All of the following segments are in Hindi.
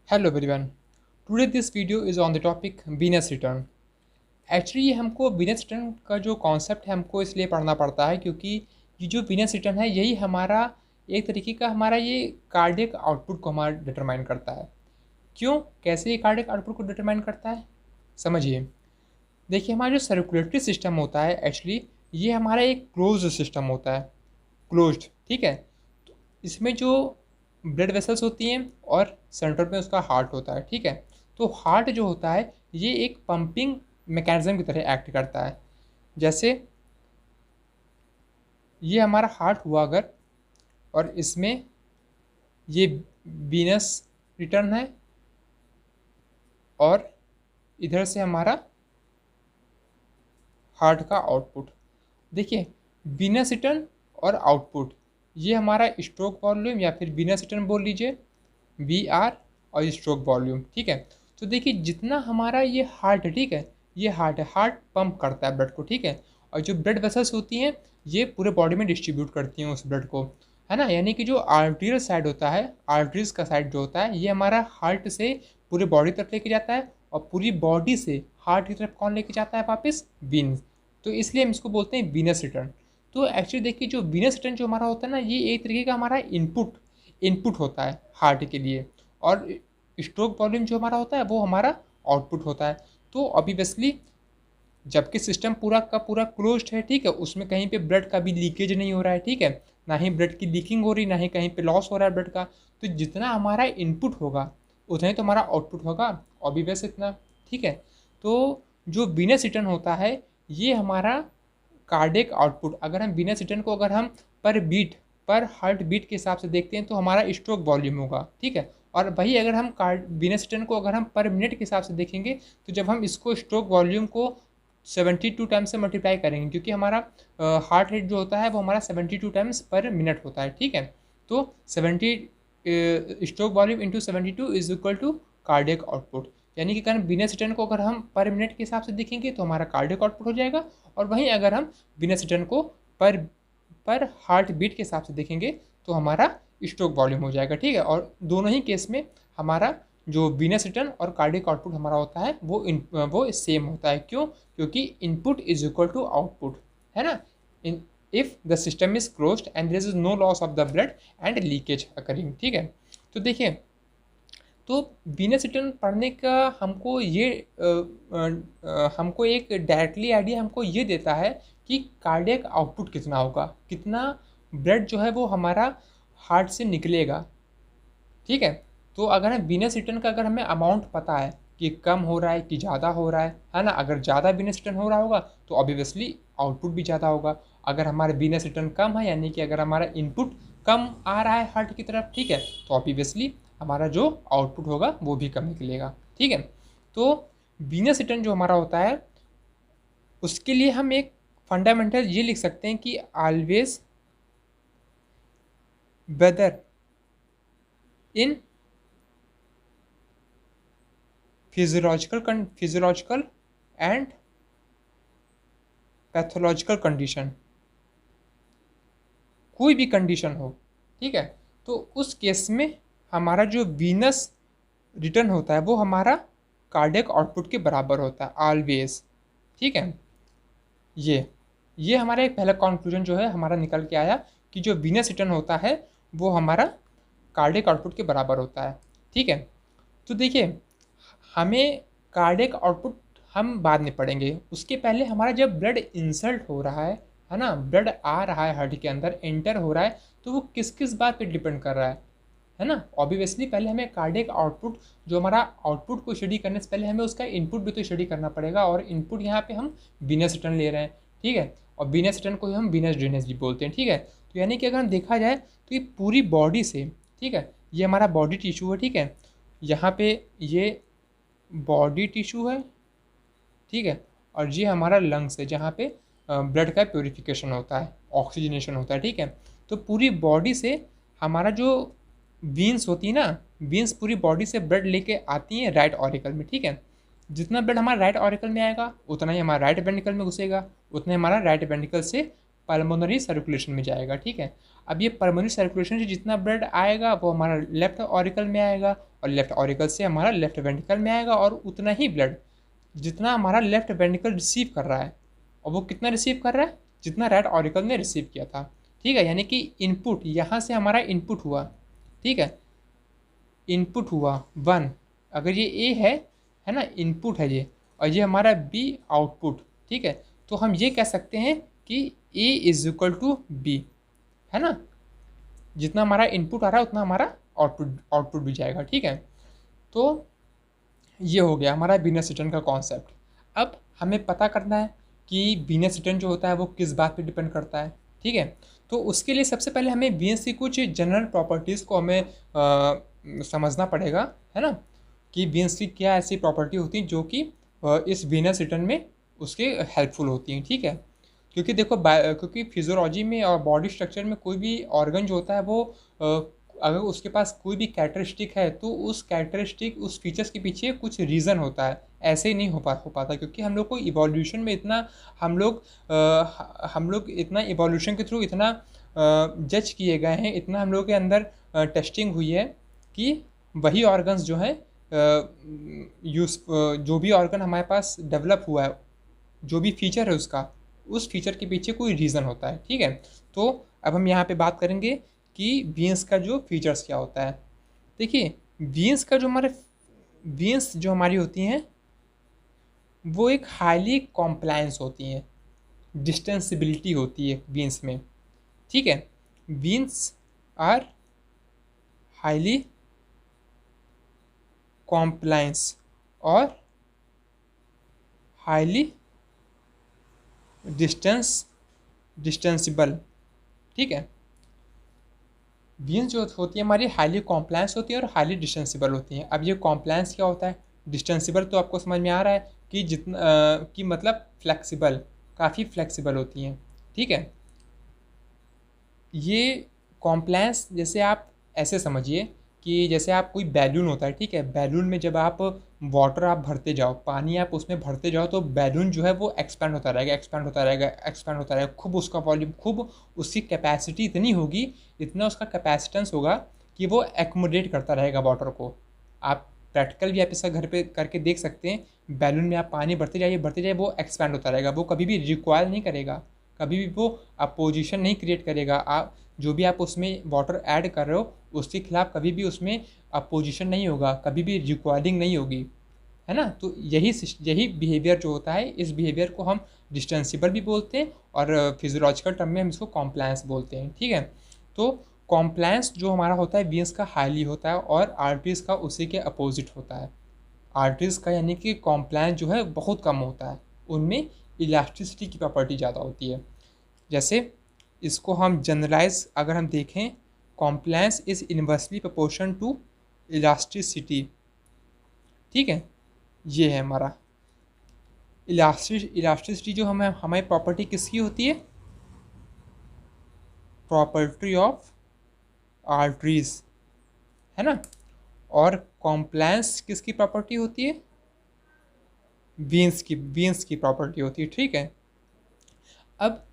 Hello everyone. Today this video is on the topic venous return. Actually ये हमको venous return का जो कॉन्सेप्ट है हमको इसलिए पढ़ना पड़ता है क्योंकि ये जो venous return है यही हमारा एक तरीके का हमारा ये कार्डियक आउटपुट को हमारा डिटरमाइन करता है। क्यों, कैसे ये कार्डियक आउटपुट को डिटरमाइन करता है समझिए। देखिए, हमारा जो सर्कुलेटरी सिस्टम होता है एक्चुअली ये हमारा एक क्लोज्ड सिस्टम होता है, क्लोज्ड, ठीक है। तो इसमें जो ब्लड वेसल्स होती हैं और सेंटर में उसका हार्ट होता है, ठीक है। तो हार्ट जो होता है ये एक पंपिंग मैकेनिज्म की तरह एक्ट करता है। जैसे ये हमारा हार्ट हुआ अगर, और इसमें ये वीनस रिटर्न है और इधर से हमारा हार्ट का आउटपुट। देखिए, वीनस रिटर्न और आउटपुट ये हमारा स्ट्रोक वॉल्यूम या फिर वीनस रिटर्न बोल लीजिए, वी आर, और स्ट्रोक वॉल्यूम, ठीक है। तो देखिए, जितना हमारा ये हार्ट है, ठीक है, ये हार्ट है, हार्ट पंप करता है ब्लड को, ठीक है। और जो ब्लड वेसल्स होती हैं ये पूरे बॉडी में डिस्ट्रीब्यूट करती हैं उस ब्लड को, है ना। यानी कि जो आर्टेरियल साइड होता है, आर्टरीज का साइड जो होता है ये हमारा हार्ट से पूरे बॉडी तरफ लेके जाता है, और पूरी बॉडी से हार्ट की तरफ कौन लेके जाता है वापस, वीन्स। तो इसलिए हम इसको बोलते हैं वीनस रिटर्न। तो एक्चुअली देखिए, जो वीनस रिटर्न जो हमारा होता है ना, ये एक तरीके का हमारा इनपुट होता है हार्ट के लिए, और स्ट्रोक वॉल्यूम जो हमारा होता है वो हमारा आउटपुट होता है। तो ऑब्वियसली जबकि सिस्टम पूरा का पूरा क्लोज्ड है, ठीक है, उसमें कहीं पे ब्लड का भी लीकेज नहीं हो रहा है, ठीक है, ना ही ब्लड की लीकिंग हो रही, ना ही कहीं पे लॉस हो रहा है ब्लड का। तो जितना हमारा इनपुट होगा उतना ही तो हमारा आउटपुट होगा, ऑब्वियस इतना, ठीक है। तो जो वीनस रिटर्न होता है ये हमारा कार्डियक आउटपुट, अगर हम वीनस रिटर्न को अगर हम पर हार्ट बीट के हिसाब से देखते हैं तो हमारा स्ट्रोक वॉल्यूम होगा, ठीक है। और वही अगर हम वीनस रिटर्न को अगर हम पर मिनट के हिसाब से देखेंगे तो जब हम इसको स्ट्रोक वॉल्यूम को 72 टाइम्स से मल्टीप्लाई करेंगे, क्योंकि हमारा हार्ट रेट जो होता है वो हमारा 72 टाइम्स पर मिनट होता है, ठीक है। तो 70 stroke volume into 72 is equal to cardiac output. यानी कि अगर वीनस रिटर्न को अगर हम पर मिनट के हिसाब से देखेंगे तो हमारा कार्डियक आउटपुट हो जाएगा, और वहीं अगर हम वीनस रिटर्न को पर पर हार्ट बीट के हिसाब से देखेंगे तो हमारा स्ट्रोक वॉल्यूम हो जाएगा, ठीक है। और दोनों ही केस में हमारा जो वीनस रिटर्न और कार्डियक आउटपुट हमारा होता है वो सेम होता है। क्यों? क्योंकि input is equal to output, है ना। In if the system is closed and there is no loss of the blood and leakage occurring, ठीक है। तो देखिए, तो वीनस रिटर्न पढ़ने का हमको ये हमको एक डायरेक्टली आइडिया हमको ये देता है कि कार्डियक आउटपुट कितना होगा, कितना ब्लड जो है वो हमारा हार्ट से निकलेगा, ठीक है। तो अगर हम वीनस रिटर्न का अगर हमें अमाउंट पता है कि कम हो रहा है कि ज़्यादा हो रहा है ना, अगर ज़्यादा वीनस रिटर्न हो रहा होगा तो ऑब्वियसली आउटपुट भी ज़्यादा होगा। अगर हमारा वीनस रिटर्न कम है, यानी कि अगर हमारा इनपुट कम आ रहा है हार्ट की तरफ, ठीक है, तो ऑब्वियसली हमारा जो आउटपुट होगा वो भी कम निकलेगा, ठीक है। तो वीनस रिटर्न जो हमारा होता है उसके लिए हम एक फंडामेंटल ये लिख सकते हैं कि always whether in physiological and pathological condition, कोई भी कंडीशन हो, ठीक है, तो उस केस में हमारा जो वीनस रिटर्न होता है वो हमारा कार्डियक आउटपुट के बराबर होता है ऑलवेज, ठीक है। ये हमारा एक पहला कंक्लूजन जो है हमारा निकल के आया कि जो वीनस रिटर्न होता है वो हमारा कार्डियक आउटपुट के बराबर होता है, ठीक है। तो देखिए, हमें कार्डियक आउटपुट हम बाद में पढ़ेंगे, उसके पहले हमारा जब ब्लड इंसल्ट हो रहा है ना, ब्लड आ रहा है हार्ट के अंदर, एंटर हो रहा है, तो वो किस किस बात पे डिपेंड कर रहा है ना। ऑब्वियसली पहले हमें कार्डियक आउटपुट, जो हमारा आउटपुट को स्टडी करने से पहले हमें उसका इनपुट भी तो स्टडी करना पड़ेगा, और इनपुट यहाँ पे हम वीनस रिटर्न ले रहे हैं, ठीक है। और वीनस रिटर्न को हम वीनस ड्रेनेज भी बोलते हैं, ठीक है। तो यानी कि अगर हम देखा जाए तो ये पूरी बॉडी से, ठीक है, ये हमारा बॉडी टिश्यू है, ठीक है, यहाँ पे ये बॉडी टिश्यू है, ठीक है, और ये हमारा लंग्स है जहाँ पे ब्लड का प्योरीफिकेशन होता है, ऑक्सीजनेशन होता है, ठीक है। तो पूरी बॉडी से हमारा जो वीन्स होती है ना, वीन्स पूरी बॉडी से ब्लड लेके आती हैं राइट ऑरिकल में, ठीक है। जितना ब्लड हमारा राइट ऑरिकल में आएगा उतना ही हमारा राइट वेंट्रिकल में घुसेगा, उतना ही हमारा राइट वेंट्रिकल से पल्मोनरी सर्कुलेशन में जाएगा, ठीक है। अब ये परमोनरी सर्कुलेशन से जितना ब्लड आएगा वो हमारा लेफ्ट ऑरिकल में आएगा, और लेफ्ट ऑरिकल से हमारा लेफ्ट वेंट्रिकल में आएगा, और उतना ही ब्लड जितना हमारा लेफ्ट वेंट्रिकल रिसीव कर रहा है, और वो कितना रिसीव कर रहा है, जितना राइट ऑरिकल ने रिसीव किया था। ठीक है, यानी कि इनपुट यहाँ से हमारा इनपुट हुआ, ठीक है, इनपुट हुआ 1, अगर ये ए है ना, इनपुट है ये, और ये हमारा बी आउटपुट। ठीक है, तो हम ये कह सकते हैं कि ए इज इक्वल टू बी, है ना, जितना हमारा इनपुट आ रहा है उतना हमारा आउटपुट भी जाएगा। ठीक है, तो ये हो गया हमारा वीनस रिटर्न का कॉन्सेप्ट। अब हमें पता करना है कि वीनस रिटर्न जो होता है वो किस बात पे डिपेंड करता है। ठीक है, तो उसके लिए सबसे पहले हमें वीनस की कुछ जनरल प्रॉपर्टीज़ को हमें समझना पड़ेगा, है ना, कि वीनस की क्या ऐसी प्रॉपर्टी होती हैं जो कि इस वीनस रिटर्न में उसके हेल्पफुल होती हैं। ठीक है, क्योंकि देखो क्योंकि फिजियोलॉजी में और बॉडी स्ट्रक्चर में कोई भी ऑर्गन जो होता है वो अगर उसके पास कोई भी कैरेक्टरिस्टिक है तो उस कैरेक्टरिस्टिक उस फीचर्स के पीछे कुछ रीज़न होता है, ऐसे ही नहीं हो पाता, क्योंकि हम लोग को इवोल्यूशन में इतना हम लोग इतना इवोल्यूशन के थ्रू इतना जज किए गए हैं, इतना हम लोग के अंदर टेस्टिंग हुई है कि वही ऑर्गन्स जो है जो भी ऑर्गन हमारे पास डेवलप हुआ है, जो भी फीचर है उसका, उस फीचर के पीछे कोई रीज़न होता है। ठीक है, तो अब हम यहाँ पे बात करेंगे कि वीन्स का जो फीचर्स क्या होता है। देखिए, वीन्स का जो वीन्स जो हमारी होती हैं वो एक हाईली कॉम्प्लायंस होती हैं, डिस्टेंसिबिलिटी होती है वीन्स में। ठीक है, वीन्स आर हाईली कॉम्प्लायंस और हाईली डिस्टेंसिबल। ठीक है, वीन्स जो होती है हमारी हाईली कॉम्प्लायंस होती है और हाईली डिस्टेंसिबल होती हैं। अब ये कॉम्प्लायंस क्या होता है, डिस्टेंसिबल तो आपको समझ में आ रहा है कि जितना कि मतलब फ्लेक्सिबल, काफ़ी फ्लेक्सिबल होती हैं। ठीक है, ये कॉम्प्लायंस जैसे आप ऐसे समझिए कि जैसे आप कोई बैलून होता है, ठीक है, बैलून में जब आप वाटर आप भरते जाओ, पानी आप उसमें भरते जाओ, तो बैलून जो है वो एक्सपैंड होता रहेगा, एक्सपैंड होता रहेगा, एक्सपैंड होता रहेगा, खूब उसका वॉल्यूम, खूब उसकी कैपेसिटी इतनी होगी, इतना उसका कैपेसिटेंस होगा कि वो एक्मोडेट करता रहेगा वाटर को। आप प्रैक्टिकल भी आप इसका घर पे करके देख सकते हैं, बैलून में आप पानी भरते जाइए, वो एक्सपैंड होता रहेगा, वो कभी भी रिक्वायर नहीं करेगा, कभी भी वो अपोजिशन नहीं क्रिएट करेगा। आप जो भी आप उसमें वाटर ऐड कर रहे हो उसके खिलाफ कभी भी उसमें अपोजिशन नहीं होगा, कभी भी रिक्वायरिंग नहीं होगी, है ना। तो यही बिहेवियर जो होता है, इस बिहेवियर को हम डिस्टेंसिबल भी बोलते हैं और फिजियोलॉजिकल टर्म में हम इसको कॉम्प्लायंस बोलते हैं। ठीक है, तो कॉम्प्लायंस जो हमारा होता है वीन्स का हाईली होता है और आर्टरीज का उसी के अपोजिट होता है। आर्टरीज का यानी कि कॉम्प्लायंस जो है बहुत कम होता है, उनमें इलास्टिसिटी की प्रॉपर्टी ज़्यादा होती है। जैसे इसको हम जनरलाइज अगर हम देखें, compliance is inversely proportion to elasticity. ठीक है, ये है हमारा इलास्टिसिटी जो हमारी प्रॉपर्टी किसकी होती है, प्रॉपर्टी ऑफ आर्टरीज, है ना, और कॉम्प्लायंस किसकी प्रॉपर्टी होती है, वीन्स की प्रॉपर्टी होती है। ठीक है, अब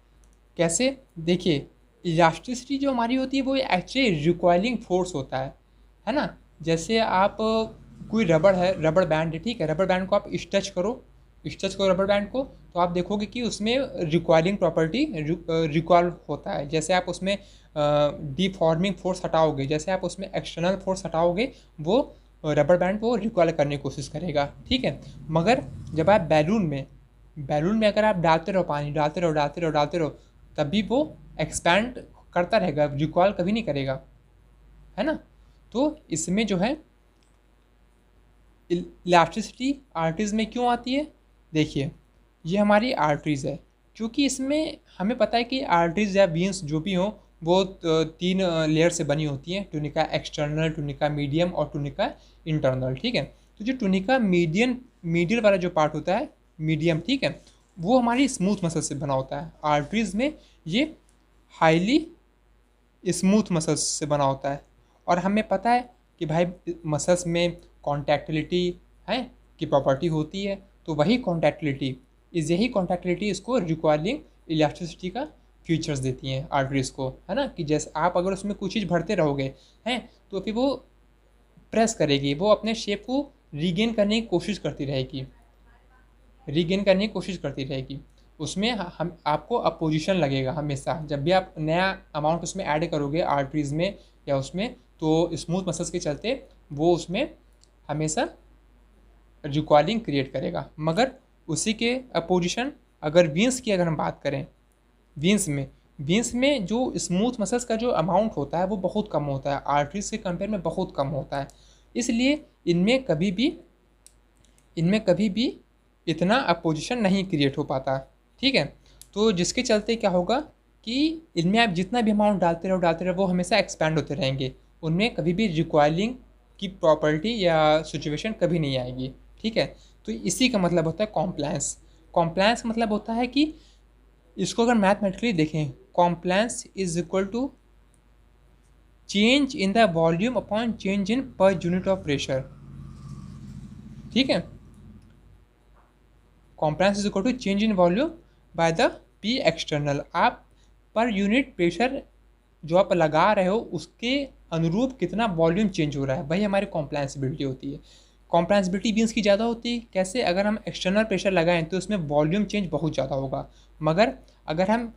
कैसे, देखिए, इलास्टिसिटी जो हमारी होती है वो एक्चुअली रिकॉइलिंग फोर्स होता है ना। जैसे आप कोई रबड़ है, रबड़ बैंड है, ठीक है, रबड़ बैंड को आप स्ट्रेच करो रबड़ बैंड को, तो आप देखोगे कि उसमें रिकॉइलिंग प्रॉपर्टी रिकॉइल होता है। जैसे आप उसमें डिफॉर्मिंग फोर्स हटाओगे, जैसे आप उसमें एक्सटर्नल फोर्स हटाओगे, वो रबड़ बैंड को रिकॉइल करने की कोशिश करेगा। ठीक है, मगर जब आप बैलून में अगर आप डालते रहो पानी, डालते रहो, तभी वो एक्सपैंड करता रहेगा, रिकॉइल कभी नहीं करेगा, है ना। तो इसमें जो है इलास्टिसिटी आर्टरीज में क्यों आती है, देखिए, ये हमारी आर्टरीज है, क्योंकि इसमें हमें पता है कि आर्टरीज या वीन्स जो भी हों वो 3 लेयर से बनी होती हैं, टूनिका एक्सटर्नल, टूनिका मीडियम और टूनिका इंटरनल। ठीक है, तो जो टूनिका मीडियल वाला जो पार्ट होता है, मीडियम, ठीक है, वो हमारी स्मूथ मसल से बना होता है। आर्टरीज में ये हाईली स्मूथ मसल्स से बना होता है, और हमें पता है कि भाई मसल्स में कॉन्टैक्टिलिटी है की प्रॉपर्टी होती है, तो यही कॉन्टैक्टिलिटी इसको रिक्वायरिंग इलास्टिसिटी का फीचर्स देती हैं आर्टरीज को, है ना, कि जैसे आप अगर उसमें कुछ चीज़ भरते रहोगे हैं तो फिर वो प्रेस करेगी, वो अपने शेप को रीगेन करने की कोशिश करती रहेगी, उसमें हम आपको अपोजिशन लगेगा हमेशा। जब भी आप नया अमाउंट उसमें ऐड करोगे आर्टरीज में या उसमें, तो स्मूथ मसल्स के चलते वो उसमें हमेशा रिकॉइलिंग क्रिएट करेगा। मगर उसी के अपोजिशन अगर वीन्स की अगर हम बात करें, वीन्स में जो स्मूथ मसल्स का जो अमाउंट होता है वो बहुत कम होता है, आर्टरीज के कंपेयर में बहुत कम होता है। इसलिए इनमें कभी भी इतना अपोजिशन नहीं क्रिएट हो पाता, ठीक है। तो जिसके चलते क्या होगा कि इनमें आप जितना भी अमाउंट डालते रहो वो हमेशा एक्सपैंड होते रहेंगे, उनमें कभी भी रिकॉइलिंग की प्रॉपर्टी या सिचुएशन कभी नहीं आएगी, ठीक है। तो इसी का मतलब होता है कॉम्प्लायंस। कॉम्प्लायंस का मतलब होता है कि इसको अगर मैथमेटिकली देखें, compliance is equal to change in the volume upon change in per unit of pressure, ठीक है। Compliance is equal to change in volume by the P external. आप पर यूनिट प्रेशर जो आप लगा रहे हो उसके अनुरूप कितना वॉल्यूम चेंज हो रहा है, वही हमारी कॉम्प्लायंसिबिलिटी होती है। कॉम्प्लायंसिबिलिटी मीन्स की ज़्यादा होती है कैसे, अगर हम एक्सटर्नल प्रेशर लगाएं तो उसमें वॉल्यूम चेंज बहुत ज़्यादा होगा, मगर अगर हम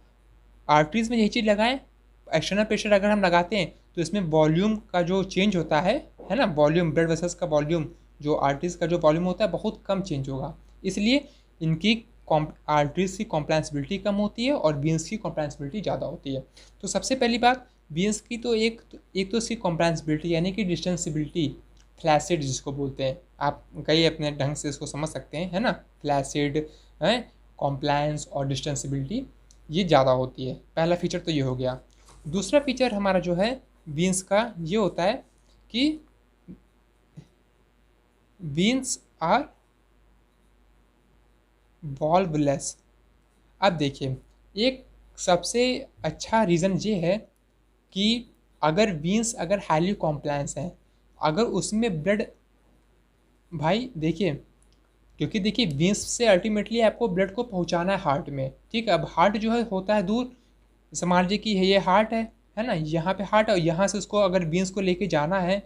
आर्टरीज में यही चीज़ लगाएं, एक्सटर्नल प्रेशर अगर हम लगाते हैं तो इसमें वॉल्यूम का जो चेंज होता है ना, वॉल्यूम ब्लड वेसल्स का वॉल्यूम, जो आर्टरीज का जो वॉल्यूम होता है बहुत कम चेंज होगा। इसलिए इनकी आर्टरीज की कॉम्प्लायंसिबिलिटी कम होती है और वीन्स की कॉम्प्लायंसिबिलिटी ज़्यादा होती है। तो सबसे पहली बात वीन्स की तो एक तो इसकी कॉम्प्लायंसिबिलिटी यानी कि डिस्टेंसिबिलिटी, फ्लैसिड जिसको बोलते हैं, आप कई अपने ढंग से इसको समझ सकते हैं, है ना। फ्लैसिड है, कॉम्प्लायंस और डिस्टेंसिबिलिटी ये ज़्यादा होती है। पहला फीचर तो ये हो गया। दूसरा फीचर हमारा जो है वीन्स का ये होता है कि वीन्स आर वॉल्वलेस। अब देखिए, एक सबसे अच्छा रीज़न ये है कि अगर वीन्स अगर हाईली कॉम्प्लायंस हैं, अगर उसमें ब्लड, भाई देखिए, क्योंकि देखिए वीन्स से अल्टीमेटली आपको ब्लड को पहुंचाना है हार्ट में, ठीक है। अब हार्ट जो है होता है दूर, जैसे मान लीजिए कि ये हार्ट है ना, यहाँ पे हार्ट है और यहाँ से उसको अगर वीन्स को लेके जाना है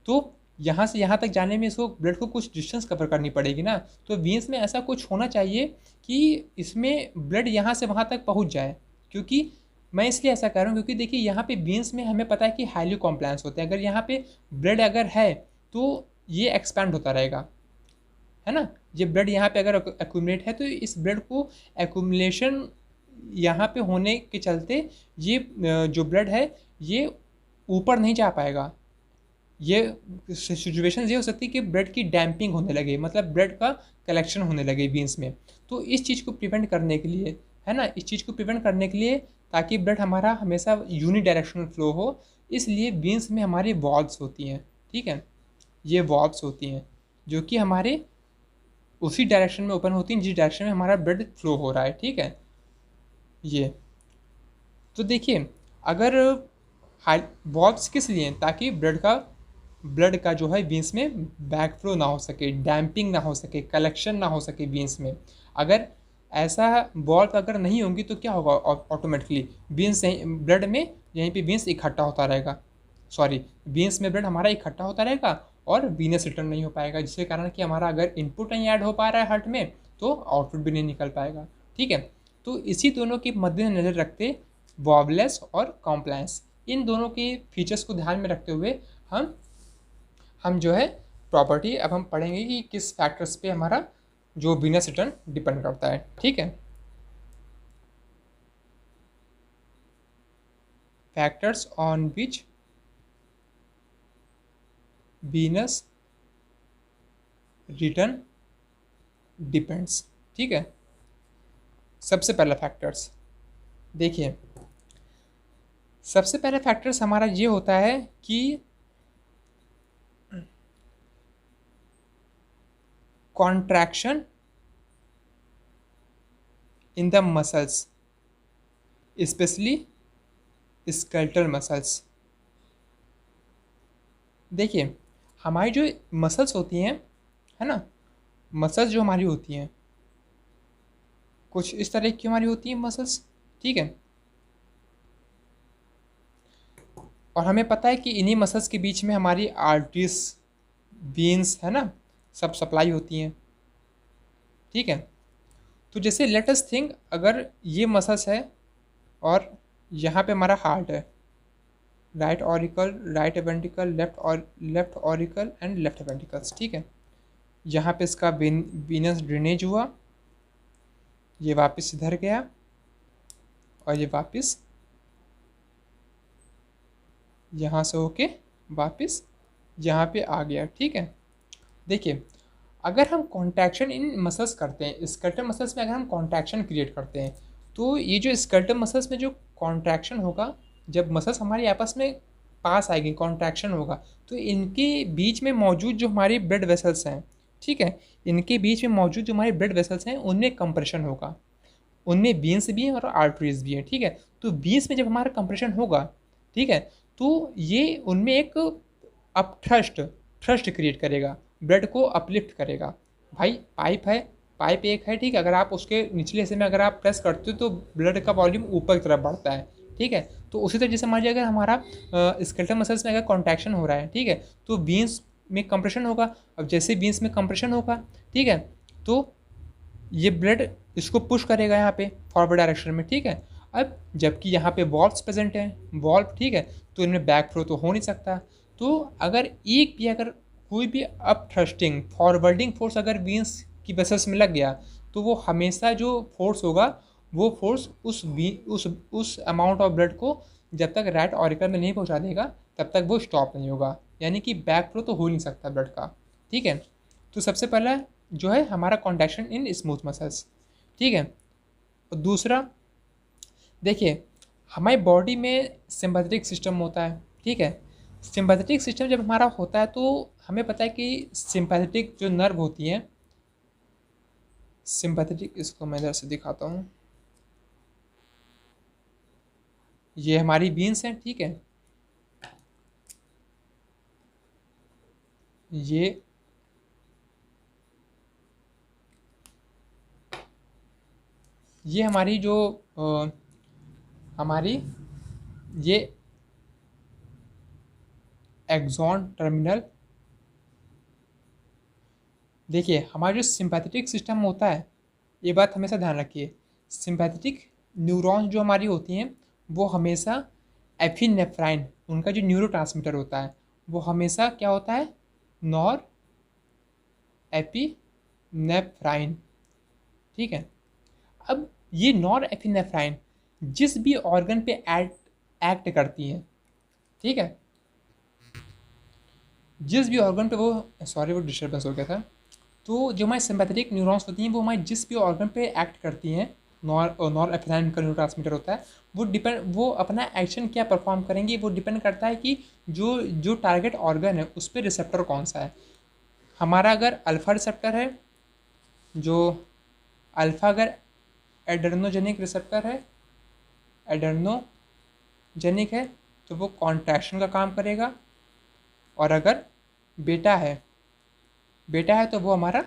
तो यहाँ से यहाँ तक जाने में इसको ब्लड को कुछ डिस्टेंस कवर करनी पड़ेगी ना। तो वीन्स में ऐसा कुछ होना चाहिए कि इसमें ब्लड यहाँ से वहाँ तक पहुँच जाए। क्योंकि मैं इसलिए ऐसा कर रहा हूँ क्योंकि देखिए यहाँ पे वीन्स में हमें पता है कि हाईली कॉम्प्लायंस होते हैं, अगर यहाँ पे ब्लड अगर है तो ये एक्सपैंड होता रहेगा, है ना। ये ब्लड यहाँ पे अगर एक्यूमुलेट है तो इस ब्लड को एक्यूमुलेशन यहाँ पे होने के चलते ये जो ब्लड है ये ऊपर नहीं जा पाएगा। ये सिचुएशन ये हो सकती है कि ब्लड की डैम्पिंग होने लगे, मतलब ब्लड का कलेक्शन होने लगे वीन्स में। तो इस चीज़ को प्रिवेंट करने के लिए, है ना, इस चीज़ को प्रिवेंट करने के लिए ताकि ब्लड हमारा हमेशा यूनि डायरेक्शनल फ्लो हो, इसलिए वीन्स में हमारी वॉल्व्स होती हैं, ठीक है। ये वॉल्व्स होती हैं जो कि हमारे उसी डायरेक्शन में ओपन होती हैं जिस डायरेक्शन में हमारा ब्लड फ्लो हो रहा है, ठीक है। ये तो देखिए, अगर वॉल्व्स किस लिए, ताकि ब्लड का जो है वीन्स में बैक फ्लो ना हो सके, डैम्पिंग ना हो सके, कलेक्शन ना हो सके वीन्स में। अगर ऐसा वॉल्व अगर नहीं होंगी तो क्या होगा, ऑटोमेटिकली वीन्स ब्लड में यहीं पे वीन्स इकट्ठा होता रहेगा, सॉरी वीन्स में ब्लड हमारा इकट्ठा होता रहेगा और वीनस रिटर्न नहीं हो पाएगा, जिसके कारण कि हमारा अगर इनपुट नहीं ऐड हो पा रहा है हार्ट में तो आउटपुट भी नहीं निकल पाएगा, ठीक है। तो इसी दोनों के मद्देनजर रखते वॉल्वलेस और कॉम्प्लायंस, इन दोनों के फीचर्स को ध्यान में रखते हुए हम जो है प्रॉपर्टी अब हम पढ़ेंगे कि किस फैक्टर्स पे हमारा जो वीनस रिटर्न डिपेंड करता है, ठीक है। Factors on which venous return depends, ठीक है। सबसे पहला फैक्टर्स देखिए, सबसे पहला फैक्टर्स हमारा ये होता है कि contraction in the muscles, specially skeletal muscles. देखिए, हमारी जो मसल्स होती हैं, है ना, मसल्स जो हमारी होती हैं कुछ इस तरह की हमारी होती हैं मसल्स, ठीक है। और हमें पता है कि इन्हीं मसल्स के बीच में हमारी आर्टरीज, वेन्स है ना, सब सप्लाई होती हैं। ठीक है, तो जैसे लेट अस थिंक, अगर ये मसल्स है और यहाँ पे हमारा हार्ट है, right auricle, right ventricle, left auricle and left ventricles. ठीक है, यहाँ पे इसका वीनस ड्रेनेज हुआ, ये वापस इधर गया और ये वापस यहाँ से होके वापस यहाँ पे आ गया। ठीक है, देखिए अगर हम कॉन्ट्रैक्शन इन मसल्स करते हैं, स्केलेटल मसल्स में अगर हम कॉन्ट्रैक्शन क्रिएट करते हैं, तो ये जो स्केलेटल मसल्स में जो कॉन्ट्रैक्शन होगा, जब मसल्स हमारी आपस में पास आएगी, कॉन्ट्रैक्शन होगा, तो इनके बीच में मौजूद जो हमारे ब्लड वेसल्स हैं, ठीक है, इनके बीच में मौजूद जो हमारे ब्लड वेसल्स हैं उनमें कंप्रेशन होगा, उनमें वेन्स भी हैं और आर्टरीज भी हैं। ठीक है, तो वेन्स में जब हमारा कंप्रेशन होगा, ठीक है, तो ये उनमें एक अप थ्रस्ट क्रिएट करेगा, ब्लड को अपलिफ्ट करेगा। भाई पाइप है, पाइप एक है, ठीक है, अगर आप उसके निचले हिस्से में अगर आप प्रेस करते हो तो ब्लड का वॉल्यूम ऊपर की तरफ बढ़ता है। ठीक है, तो उसी तरह जैसे मान लीजिए अगर हमारा स्केलेटल मसल्स में अगर कॉन्ट्रैक्शन हो रहा है, ठीक है, तो वेन्स में कंप्रेशन होगा। अब जैसे वेन्स में कंप्रेशन होगा, ठीक है, तो ये ब्लड इसको पुश करेगा यहाँ पे फॉरवर्ड डायरेक्शन में। ठीक है, अब जबकि यहाँ पे वॉल्व्स प्रेजेंट हैं, वॉल्व, ठीक है, तो इनमें बैक फ्लो तो हो नहीं सकता। तो अगर एक भी अगर कोई भी अप थ्रस्टिंग फॉरवर्डिंग फोर्स अगर वेन्स की वेसल्स में लग गया, तो वो हमेशा जो फोर्स होगा वो फोर्स उस अमाउंट ऑफ ब्लड को जब तक राइट ऑरिकल में नहीं पहुंचा देगा तब तक वो स्टॉप नहीं होगा, यानी कि बैक फ्लो तो हो नहीं सकता ब्लड का। ठीक है, तो सबसे पहला जो है हमारा कॉन्ट्रैक्शन इन स्मूथ मसल्स। ठीक है, और दूसरा देखिए हमारी बॉडी में सिंपैथेटिक सिस्टम होता है। ठीक है, सिंपैथेटिक सिस्टम जब हमारा होता है तो हमें पता है कि सिंपैथेटिक जो नर्व होती हैं, सिंपैथेटिक, इसको मैं इधर से दिखाता हूँ, ये हमारी वेन्स हैं। ठीक है, ये हमारी जो हमारी ये एक्सॉन टर्मिनल, देखिए हमारा जो सिंपैथेटिक सिस्टम होता है, ये बात हमेशा ध्यान रखिए, सिंपैथेटिक न्यूरॉन्स जो हमारी होती हैं वो हमेशा एफिनेफ्राइन, उनका जो न्यूरोट्रांसमीटर होता है वो हमेशा क्या होता है, नॉर एपिनेफ्राइन। ठीक है, अब ये नॉर एपिनेफ्राइन जिस भी ऑर्गन पे एक्ट करती है, ठीक है, जिस भी ऑर्गन पे वो, सॉरी वो डिस्टर्बेंस हो गया था, तो जो हमारी सिंपैथेटिक न्यूरॉन्स होती हैं वो हमारी जिस भी ऑर्गन पे एक्ट करती हैं, नॉर एपिनेफ्राइन का न्यूरोट्रांसमीटर होता है, वो अपना एक्शन क्या परफॉर्म करेंगी, वो डिपेंड करता है कि जो जो टारगेट ऑर्गन है उस पर रिसेप्टर कौन सा है। हमारा अगर अल्फा रिसेप्टर है, जो अल्फा अगर एड्रेनोजेनिक रिसेप्टर है, एड्रेनोजेनिक है, तो वो कॉन्ट्रैक्शन का काम करेगा, और अगर बेटा है तो वो हमारा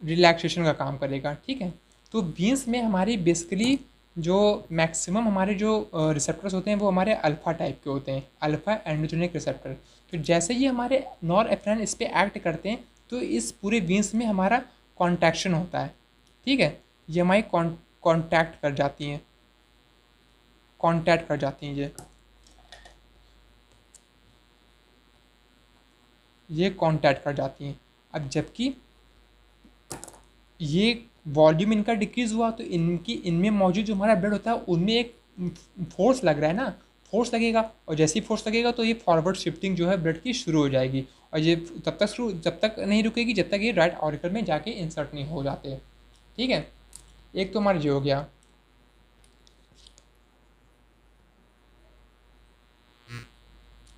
रिलैक्सेशन का काम करेगा। ठीक है, तो वेन्स में हमारी बेसिकली जो मैक्सिमम हमारे जो रिसेप्टर्स होते हैं वो हमारे अल्फ़ा टाइप के होते हैं, अल्फ़ा एंड्रोजेनिक रिसेप्टर। तो जैसे ही हमारे नॉर एफ्रेन इस पर एक्ट करते हैं तो इस पूरे वेन्स में हमारा कॉन्ट्रैक्शन होता है। ठीक है, ये हमारी कॉन्टैक्ट कर जाती हैं ये कॉन्टैक्ट कर जाती हैं। अब जबकि ये वॉल्यूम इनका डिक्रीज़ हुआ तो इनमें मौजूद जो हमारा ब्लड होता है उनमें एक फोर्स लग रहा है ना, फोर्स लगेगा, और जैसे ही फोर्स लगेगा तो ये फॉरवर्ड शिफ्टिंग जो है ब्लड की शुरू हो जाएगी, और ये जब तक नहीं रुकेगी जब तक ये राइट ऑरिकल में जाके इंसर्ट नहीं हो जाते। ठीक है, एक तो हमारा ये हो गया।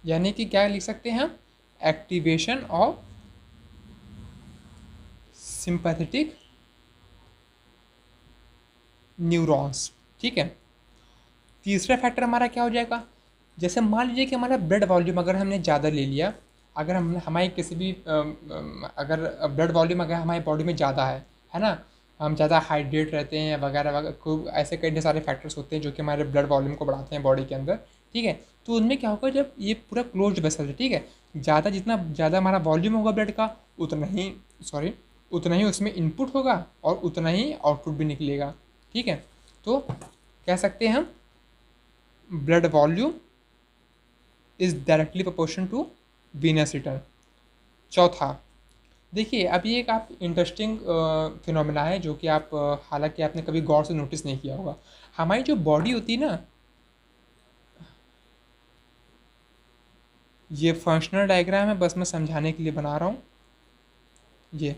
यानी कि क्या लिख सकते हैं हम, एक्टिवेशन ऑफ सिंपैथेटिक न्यूरॉन्स। ठीक है, तीसरा फैक्टर हमारा क्या हो जाएगा, जैसे मान लीजिए कि हमारा ब्लड वॉल्यूम अगर हमने ज़्यादा ले लिया, अगर हम हमारी किसी भी अगर ब्लड वॉल्यूम अगर हमारी बॉडी में ज़्यादा है ना, हम ज़्यादा हाइड्रेट रहते हैं वगैरह वगैरह, खूब ऐसे कई सारे फैक्टर्स होते हैं जो कि हमारे ब्लड वॉल्यूम को बढ़ाते हैं बॉडी के अंदर। ठीक है। तो उनमें क्या होगा, जब ये पूरा क्लोज्ड वेसल है, ठीक है, जितना ज़्यादा हमारा वॉल्यूम होगा ब्लड का, उतना ही उसमें इनपुट होगा और उतना ही आउटपुट भी निकलेगा, ठीक है। तो कह सकते हैं हम blood volume is directly proportion to venous return. चौथा, देखिए अब ये एक आप इंटरेस्टिंग फिनोमेना है जो कि आप हालांकि आपने कभी गौर से नोटिस नहीं किया होगा। हमारी जो बॉडी होती है ना, ये फंक्शनल डायग्राम है, बस मैं समझाने के लिए बना रहा हूँ। ये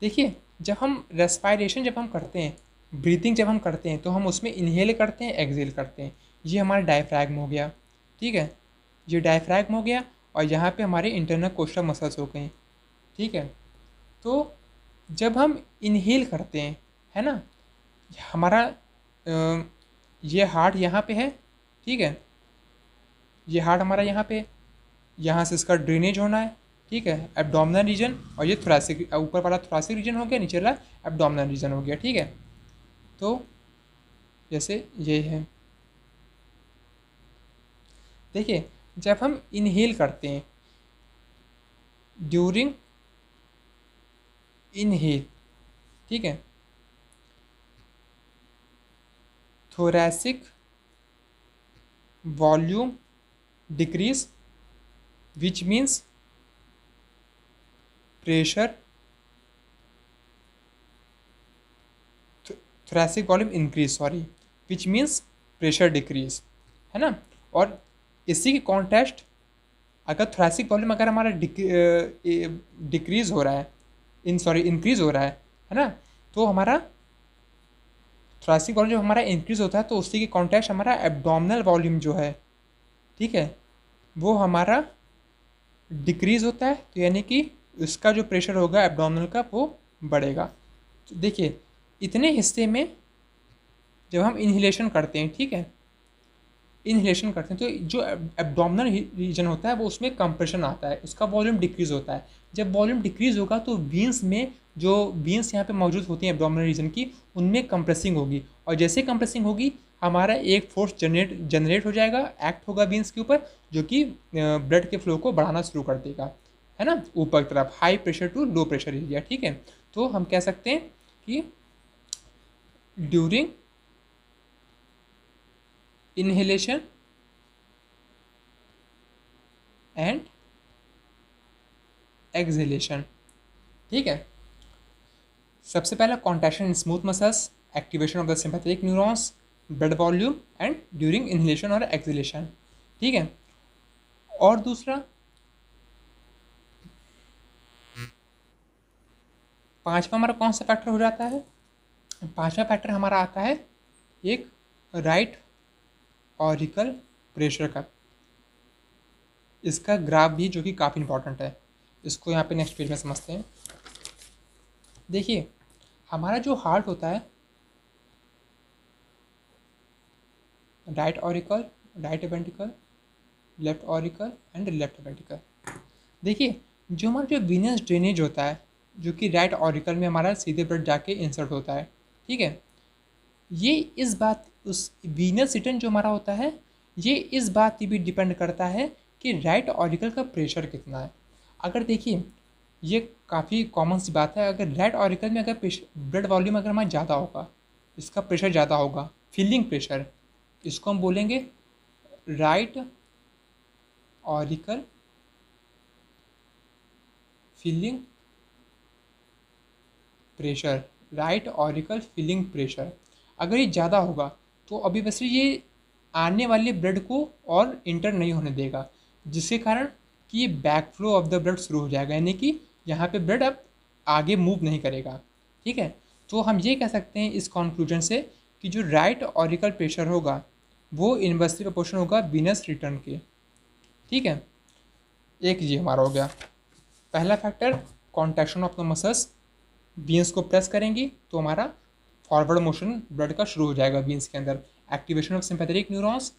देखिए, जब हम रेस्पायरेशन जब हम करते हैं, ब्रीथिंग जब हम करते हैं, तो हम उसमें इनहेल करते हैं, एक्सहेल करते हैं। ये हमारा डायफ्रैग्म हो गया, ठीक है, ये डायफ्रैग्म हो गया, और यहाँ पे हमारे इंटरनल कोस्टल मसल्स हो गए, ठीक है। तो जब हम इनहेल करते हैं, है ना, हमारा ये हार्ट यहाँ पे है, ठीक है, ये हार्ट हमारा यहाँ पे, यहाँ से इसका ड्रेनेज होना है, ठीक है, एब्डोमिनल रीजन, और ये थोरैसिक, ऊपर वाला थोरैसिक रीजन हो गया, नीचे वाला एब्डोमिनल रीजन हो गया, ठीक है। तो जैसे ये है, देखिए जब हम इनहेल करते हैं, ड्यूरिंग इनहेल, ठीक है, thoracic volume decrease, which means pressure, thoracic volume increase, sorry, which means pressure decrease, है ना। और इसी के कॉन्टेस्ट, अगर थोरैसिक वॉल्यूम अगर हमारा डिक्रीज हो रहा है, इंक्रीज हो रहा है ना, तो हमारा थोरैसिक वॉल्यूम जब हमारा इंक्रीज होता है, तो उसी के कॉन्टेस्ट हमारा एब्डोमिनल वॉल्यूम जो है, ठीक है, वो हमारा डिक्रीज़ होता है। तो यानी कि इसका जो प्रेशर होगा एब्डोमिनल का, वो बढ़ेगा। तो देखिए इतने हिस्से में जब हम इन्हिलेशन करते हैं, ठीक है, इन्हिलेशन करते हैं, तो जो एब्डोमिनल रीजन होता है वो उसमें कंप्रेशन आता है, उसका वॉल्यूम डिक्रीज़ होता है। जब वॉल्यूम डिक्रीज़ होगा तो वीन्स में, जो वीन्स यहाँ पे मौजूद होती हैं एब्डोमिनल रीजन की, उनमें कंप्रेसिंग होगी, और जैसे कंप्रेसिंग होगी हमारा एक फोर्स जनरेट हो जाएगा, एक्ट होगा वीन्स के ऊपर, जो कि ब्लड के फ्लो को बढ़ाना शुरू कर देगा, है ना, ऊपर की तरफ, high pressure to low pressure area, ठीक है। तो हम कह सकते हैं कि ड्यूरिंग इनहेलेशन एंड एक्सहेलेशन, ठीक है, सबसे पहला contraction in smooth muscles, activation of the sympathetic neurons, blood volume and during inhalation और एक्सहेलेशन, ठीक है। और दूसरा, पांचवा हमारा कौन सा फैक्टर हो जाता है, पांचवा फैक्टर हमारा आता है एक राइट ऑरिकल प्रेशर का। इसका ग्राफ भी जो कि काफ़ी इंपॉर्टेंट है, इसको यहाँ पे नेक्स्ट पेज में समझते हैं। देखिए हमारा जो हार्ट होता है, right auricle, right ventricle, left auricle and left ventricle. देखिए जो हमारा जो वीनस ड्रेनेज होता है, जो कि राइट ऑरिकल में हमारा सीधे ब्लड जाके इंसर्ट होता है, ठीक है, ये इस बात, उस वीनस रिटर्न जो हमारा होता है, ये इस बात पे भी डिपेंड करता है कि राइट ऑरिकल का प्रेशर कितना है। अगर देखिए ये काफ़ी कॉमन सी बात है, अगर राइट ऑरिकल में अगर ब्लड वॉल्यूम अगर हमारा ज़्यादा होगा, इसका प्रेशर ज़्यादा होगा, फीलिंग प्रेशर, इसको हम बोलेंगे right auricle filling pressure, right auricle filling pressure. अगर ये ज़्यादा होगा तो ऑब्वियसली ये आने वाले ब्लड को और इंटर नहीं होने देगा, जिसके कारण कि ये back flow of the blood शुरू हो जाएगा, यानी कि यहाँ पे ब्लड अब आगे मूव नहीं करेगा, ठीक है। तो हम ये कह सकते हैं इस कंक्लूजन से कि जो राइट ऑरिकल प्रेशर होगा वो इन्वर्सली प्रोपोर्शनल होगा वीनस रिटर्न के, ठीक है। एक ये हमारा हो गया पहला factor, contraction of the muscles, veins को प्रेस करेंगी तो हमारा फॉरवर्ड मोशन ब्लड का शुरू हो जाएगा वीन्स के अंदर। Activation of sympathetic neurons,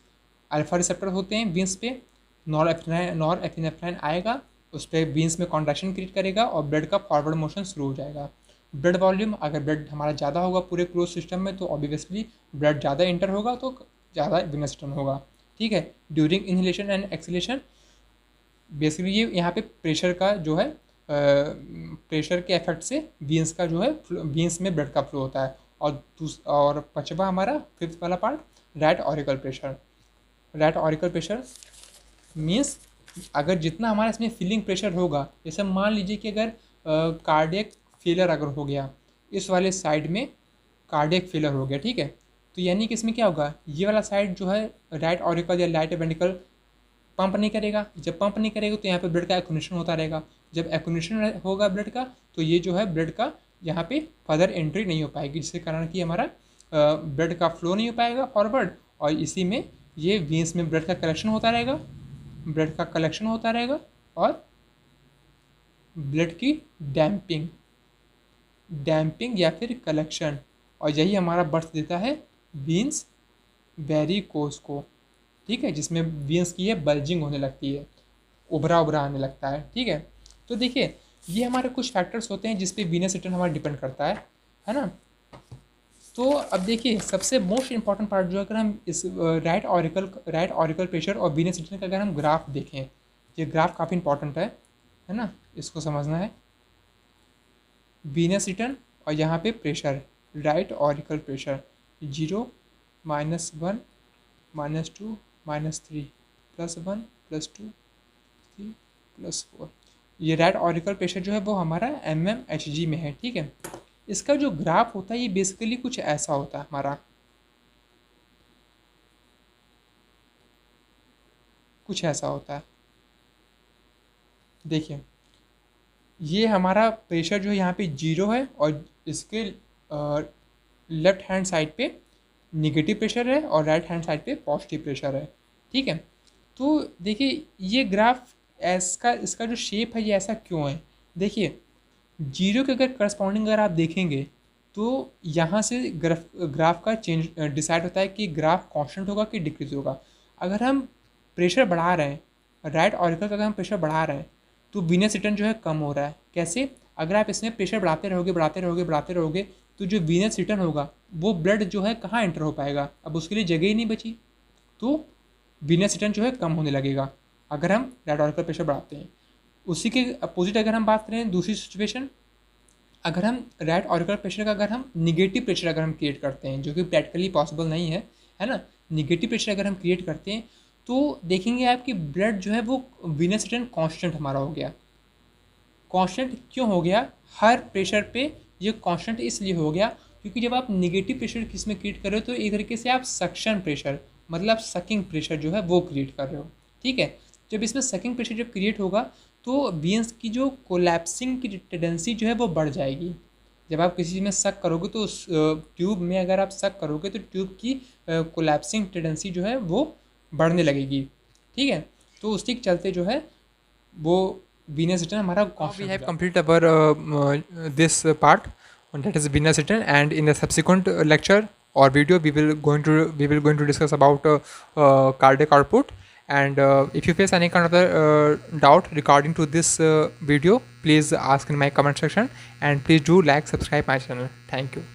alpha receptor होते हैं वीन्स पे, नॉर एपिनेफ्राइन आएगा, उस पर वीन्स में कॉन्ट्रैक्शन क्रिएट करेगा और ब्लड का फॉरवर्ड मोशन शुरू हो जाएगा। ब्लड वॉल्यूम, अगर ब्लड हमारा ज़्यादा होगा पूरे क्लोज सिस्टम में, तो ऑब्वियसली ब्लड ज़्यादा इंटर होगा तो ज़्यादा वीनस रिटर्न होगा, ठीक है, during inhalation and exhalation. Basically ये यहाँ पे प्रेशर का जो है प्रेशर के इफेक्ट से वीन्स का जो है वीन्स में ब्लड का फ्लो होता है। और पचवा हमारा फिफ्थ वाला part, right auricle pressure. Right auricle pressure means अगर जितना हमारा इसमें फीलिंग प्रेशर होगा, जैसे मान लीजिए कि अगर कार्डियक फेलर अगर हो गया, इस वाले साइड में कार्डियक फेलर हो गया, ठीक है, तो यानी कि इसमें क्या होगा, ये वाला साइड जो है राइट ऑरिकल या राइट वेंट्रिकल पंप नहीं करेगा। जब पंप नहीं करेगा तो यहाँ पे ब्लड का एक्यूमुलेशन होता रहेगा। जब एक्यूमुलेशन होगा ब्लड का, तो ये जो है ब्लड का यहाँ पे फर्दर एंट्री नहीं हो पाएगी, जिसके कारण कि हमारा ब्लड का फ्लो नहीं हो पाएगा फॉरवर्ड, और इसी में ये वेन्स में ब्लड का कलेक्शन होता रहेगा, ब्लड का कलेक्शन होता रहेगा और ब्लड की डैम्पिंग या फिर कलेक्शन, और यही हमारा बर्थ देता है वेन्स वेरिकोस को, ठीक है, जिसमें वेन्स की है बल्जिंग होने लगती है, उभरा उभरा आने लगता है, ठीक है। तो देखिए ये हमारे कुछ फैक्टर्स होते हैं जिस पे वीनस रिटर्न हमारा डिपेंड करता है ना। तो अब देखिए सबसे मोस्ट इंपॉर्टेंट पार्ट जो है, अगर हम इस राइट ऑरिकल प्रेशर और वीनस रिटर्न का अगर हम ग्राफ देखें, ये ग्राफ काफ़ी इंपॉर्टेंट है ना, इसको समझना है। वीनस रिटर्न और यहाँ पे प्रेशर, राइट ऑरिकल प्रेशर 0, -1, -2, -3, +1, +2, 3, +4, ये राइट ऑरिकल प्रेशर जो है वो हमारा mmHg में है, ठीक है। इसका जो ग्राफ होता है ये बेसिकली कुछ ऐसा होता है हमारा, कुछ ऐसा होता है। देखिए ये हमारा प्रेशर जो है यहाँ पे 0 है और इसके लेफ्ट हैंड साइड पे निगेटिव प्रेशर है और राइट हैंड साइड पे पॉजिटिव प्रेशर है, ठीक है। तो देखिए ये ग्राफ इसका जो शेप है ये ऐसा क्यों है, देखिए 0 के अगर करस्पॉन्डिंग अगर आप देखेंगे तो यहाँ से ग्राफ का चेंज डिसाइड होता है कि ग्राफ कांस्टेंट होगा कि डिक्रीज होगा। अगर हम प्रेशर बढ़ा रहे हैं, राइट ऑरिकल का अगर हम प्रेशर बढ़ा रहे हैं तो वीनस रिटर्न जो है कम हो रहा है। कैसे, अगर आप इसमें प्रेशर बढ़ाते रहोगे तो जो वीनस रिटर्न होगा वो ब्लड जो है कहाँ एंटर हो पाएगा, अब उसके लिए जगह ही नहीं बची, तो वीनस रिटर्न जो है कम होने लगेगा अगर हम राइट ऑरिकल प्रेशर बढ़ाते हैं। उसी के अपोजिट अगर हम बात करें दूसरी सिचुएशन, अगर हम राइट ऑरिकल प्रेशर का अगर हम निगेटिव प्रेशर अगर हम क्रिएट करते हैं, जो कि प्रैक्टिकली पॉसिबल नहीं है ना, निगेटिव प्रेशर अगर हम क्रिएट करते हैं तो देखेंगे आप कि ब्लड जो है वो वीनस रिटर्न कांस्टेंट हमारा हो गया। कांस्टेंट क्यों हो गया, हर प्रेशर पे ये कांस्टेंट इसलिए हो गया क्योंकि जब आप निगेटिव प्रेशर किस में क्रिएट कर रहे हो तो एक तरीके से आप सक्शन प्रेशर मतलब सकिंग प्रेशर जो है वो क्रिएट कर रहे हो, ठीक है। जब इसमें सकिंग प्रेशर जब क्रिएट होगा तो वेन्स की जो कोलैप्सिंग की टेंडेंसी जो है वो बढ़ जाएगी। जब आप किसी चीज़ में सक करोगे तो उस ट्यूब में अगर आप सक करोगे तो ट्यूब की कोलैप्सिंग टेंडेंसी जो है वो बढ़ने लगेगी, ठीक है। तो उसके चलते जो है वो वीनस रिटर्न हमारा we have complete our this part that is venous return, and in the subsequent lecture or video we will going to discuss about cardiac output, and if you face any kind of doubt regarding to this video, please ask in my comment section, and please do like, subscribe my channel. Thank you.